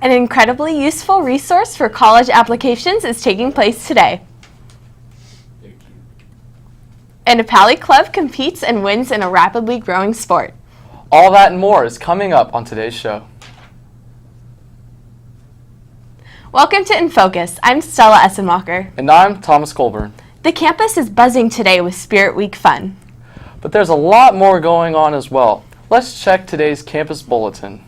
An incredibly useful resource for college applications is taking place today. And a Pally Club competes and wins in a rapidly growing sport. All that and more is coming up on today's show. Welcome to InFocus. I'm Stella Essenmacher. And I'm Thomas Colburn. The campus is buzzing today with Spirit Week fun. But there's a lot more going on as well. Let's check today's campus bulletin.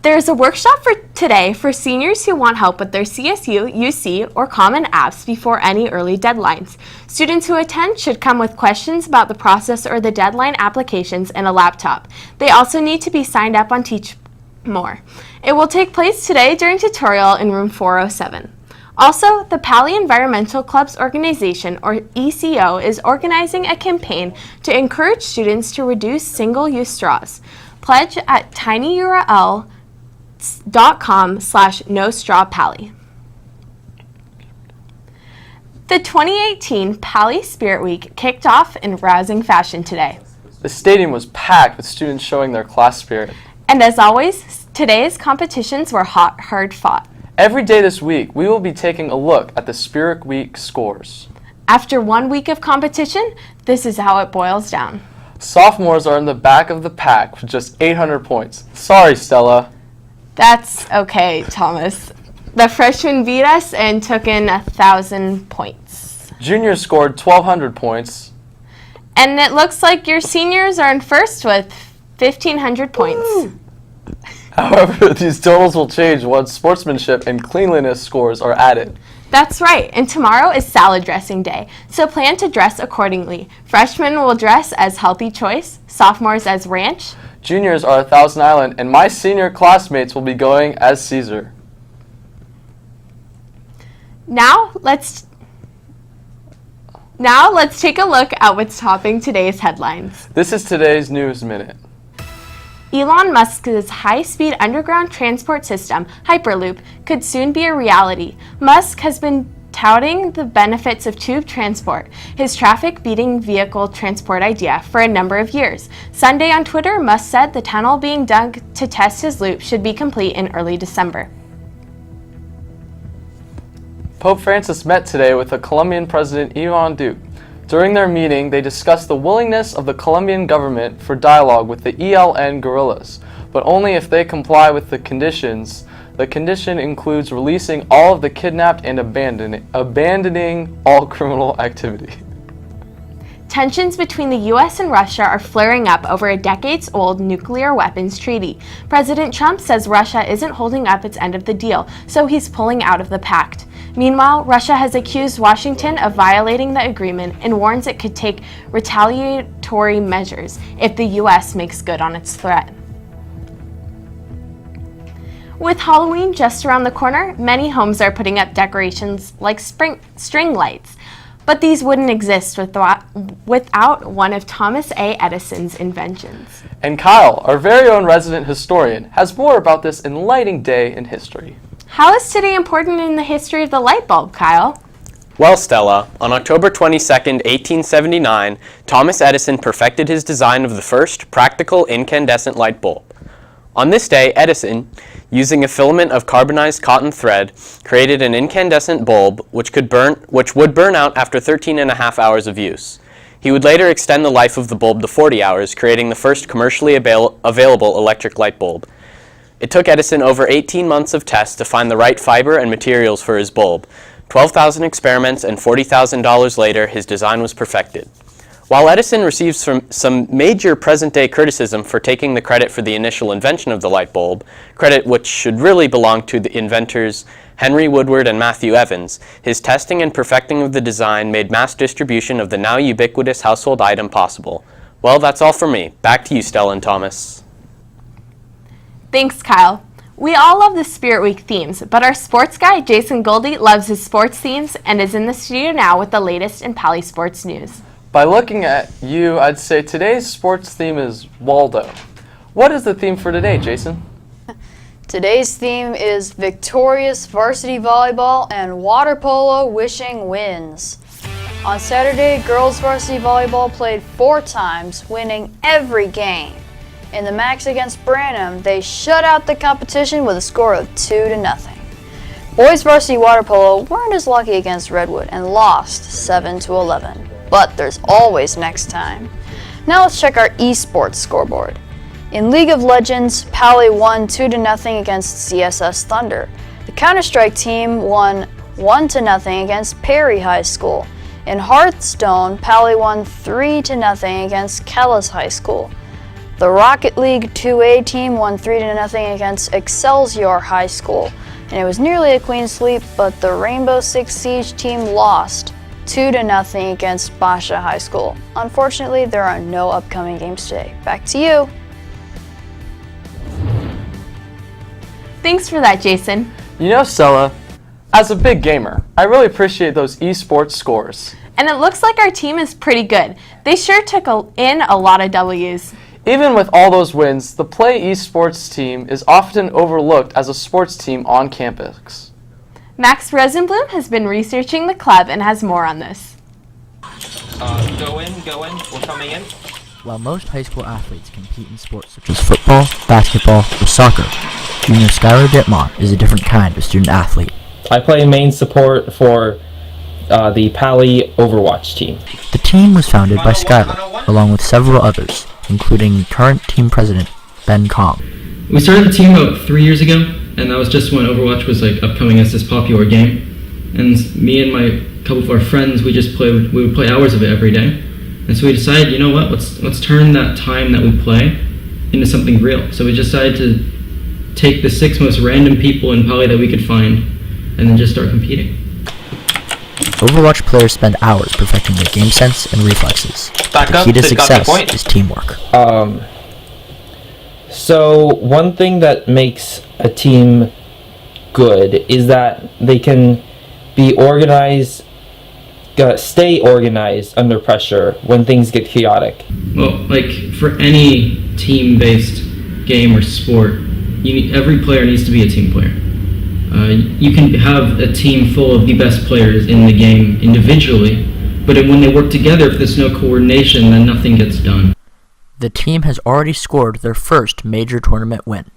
There's a workshop for today for seniors who want help with their CSU, UC, or Common apps before any early deadlines. Students who attend should come with questions about the process or the deadline applications and a laptop. They also need to be signed up on Teach More. It will take place today during tutorial in room 407. Also, the Pally Environmental Clubs Organization, or ECO, is organizing a campaign to encourage students to reduce single-use straws. Pledge at tinyurl.com/nostrawpally. The 2018 Pally Spirit Week kicked off in rousing fashion today. The stadium was packed with students showing their class spirit. And as always, today's competitions were hard fought. Every day this week, we will be taking a look at the Spirit Week scores. After 1 week of competition, this is how it boils down. Sophomores are in the back of the pack with just 800 points. Sorry, Stella. That's okay, Thomas. The freshmen beat us and took in 1,000 points. Juniors scored 1,200 points. And it looks like your seniors are in first with 1,500 points. Woo! However, these totals will change once sportsmanship and cleanliness scores are added. That's right, and tomorrow is salad dressing day, so plan to dress accordingly. Freshmen will dress as Healthy Choice, sophomores as Ranch. Juniors are Thousand Island, and my senior classmates will be going as Caesar. Now let's take a look at what's topping today's headlines. This is today's News Minute. Elon Musk's high-speed underground transport system, Hyperloop, could soon be a reality. Musk has been touting the benefits of tube transport, his traffic-beating vehicle transport idea, for a number of years. Sunday on Twitter, Musk said the tunnel being dug to test his loop should be complete in early December. Pope Francis met today with the Colombian President Iván Duque. During their meeting, they discussed the willingness of the Colombian government for dialogue with the ELN guerrillas, but only if they comply with the conditions. The condition includes releasing all of the kidnapped and abandoning all criminal activity. Tensions between the U.S. and Russia are flaring up over a decades-old nuclear weapons treaty. President Trump says Russia isn't holding up its end of the deal, so he's pulling out of the pact. Meanwhile, Russia has accused Washington of violating the agreement and warns it could take retaliatory measures if the U.S. makes good on its threat. With Halloween just around the corner, many homes are putting up decorations like string lights. But these wouldn't exist without one of Thomas A. Edison's inventions. And Kyle, our very own resident historian, has more about this enlightening day in history. How is today important in the history of the light bulb, Kyle? Well, Stella, on October 22nd, 1879, Thomas Edison perfected his design of the first practical incandescent light bulb. On this day, Edison, using a filament of carbonized cotton thread, created an incandescent bulb which would burn out after 13.5 hours of use. He would later extend the life of the bulb to 40 hours, creating the first commercially available electric light bulb. It took Edison over 18 months of tests to find the right fiber and materials for his bulb. 12,000 experiments and $40,000 later, his design was perfected. While Edison receives some major present-day criticism for taking the credit for the initial invention of the light bulb, credit which should really belong to the inventors Henry Woodward and Matthew Evans, his testing and perfecting of the design made mass distribution of the now ubiquitous household item possible. Well, that's all for me. Back to you, Stella and Thomas. Thanks, Kyle. We all love the Spirit Week themes, but our sports guy, Jason Goldie, loves his sports themes and is in the studio now with the latest in Pally Sports news. By looking at you, I'd say today's sports theme is Waldo. What is the theme for today, Jason? Today's theme is victorious varsity volleyball and water polo wishing wins. On Saturday, girls varsity volleyball played 4 times, winning every game. In the Max against Branham, they shut out the competition with a score of 2-0. Boys varsity water polo weren't as lucky against Redwood and lost 7-11. But there's always next time. Now let's check our eSports scoreboard. In League of Legends, Pally won 2-0 against CSS Thunder. The Counter-Strike team won 1-0 against Perry High School. In Hearthstone, Pally won 3-0 against Kellis High School. The Rocket League 2A team won 3-0 against Excelsior High School, and it was nearly a clean sweep, but the Rainbow Six Siege team lost 2-0 against Basha High School. Unfortunately, there are no upcoming games today. Back to you. Thanks for that, Jason. You know, Stella, as a big gamer, I really appreciate those eSports scores. And it looks like our team is pretty good. They sure took in a lot of W's. Even with all those wins, the Play eSports team is often overlooked as a sports team on campus. Max Rosenblum has been researching the club and has more on this. Go in, we're coming in. While most high school athletes compete in sports such as football, basketball, or soccer, junior Skylar Ditmont is a different kind of student athlete. I play main support for the Pally Overwatch team. The team was founded by Skylar, along with several others, including current team president Ben Kong. We started the team about 3 years ago, and that was just when Overwatch was upcoming as this popular game. And me and a couple of our friends, we would play hours of it every day. And so we decided, you know what, let's turn that time that we play into something real. So we decided to take the 6 most random people in Pally that we could find, and then just start competing. Overwatch players spend hours perfecting their game sense and reflexes. The key to success is teamwork. So one thing that makes a team good is that they can be organized, stay organized under pressure when things get chaotic. Well, for any team-based game or sport, every player needs to be a team player. You can have a team full of the best players in the game individually, but when they work together, if there's no coordination, then nothing gets done. The team has already scored their first major tournament win.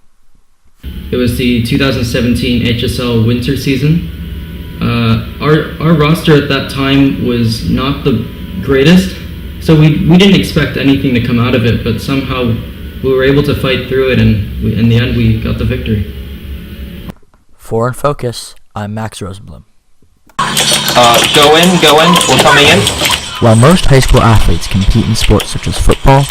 It was the 2017 HSL winter season. Our roster at that time was not the greatest, so we didn't expect anything to come out of it, but somehow we were able to fight through it, and in the end we got the victory. For InFocus, I'm Max Rosenblum. Go in, we're coming in. While most high school athletes compete in sports such as football,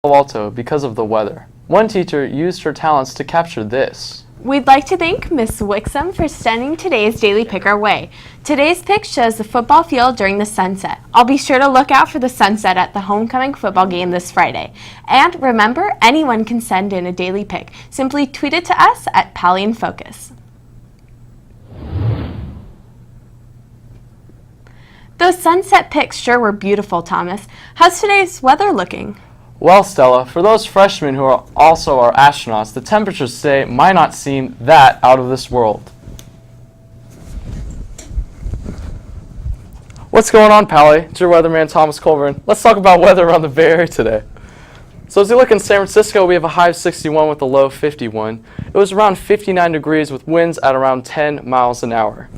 Palo Alto because of the weather. One teacher used her talents to capture this. We'd like to thank Miss Wixom for sending today's daily pick our way. Today's pick shows the football field during the sunset. I'll be sure to look out for the sunset at the homecoming football game this Friday. And remember, anyone can send in a daily pick. Simply tweet it to us at Pally InFocus. Those sunset pics sure were beautiful, Thomas. How's today's weather looking? Well, Stella, for those freshmen who are also our astronauts, the temperatures today might not seem that out of this world. What's going on, Pally? It's your weatherman, Thomas Colburn. Let's talk about weather around the Bay Area today. So as we look in San Francisco, we have a high of 61 with a low of 51. It was around 59 degrees with winds at around 10 miles an hour.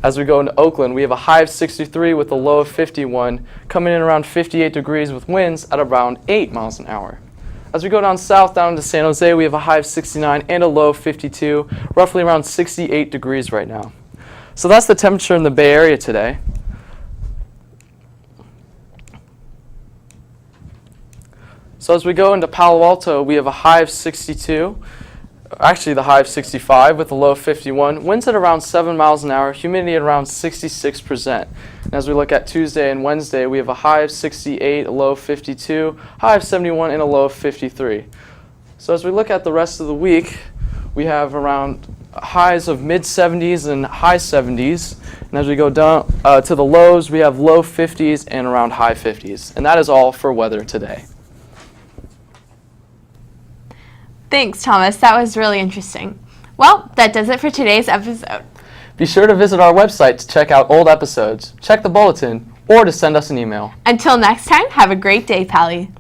As we go into Oakland, we have a high of 63 with a low of 51, coming in around 58 degrees with winds at around 8 miles an hour. As we go down south, down to San Jose, we have a high of 69 and a low of 52, roughly around 68 degrees right now. So that's the temperature in the Bay Area today. So as we go into Palo Alto, we have a high of 62. Actually, the high of 65 with a low of 51. Winds at around 7 miles an hour, humidity at around 66%. And as we look at Tuesday and Wednesday, we have a high of 68, a low of 52, high of 71, and a low of 53. So as we look at the rest of the week, we have around highs of mid-70s and high 70s. And as we go down to the lows, we have low 50s and around high 50s. And that is all for weather today. Thanks, Thomas. That was really interesting. Well, that does it for today's episode. Be sure to visit our website to check out old episodes, check the bulletin, or to send us an email. Until next time, have a great day, Pally.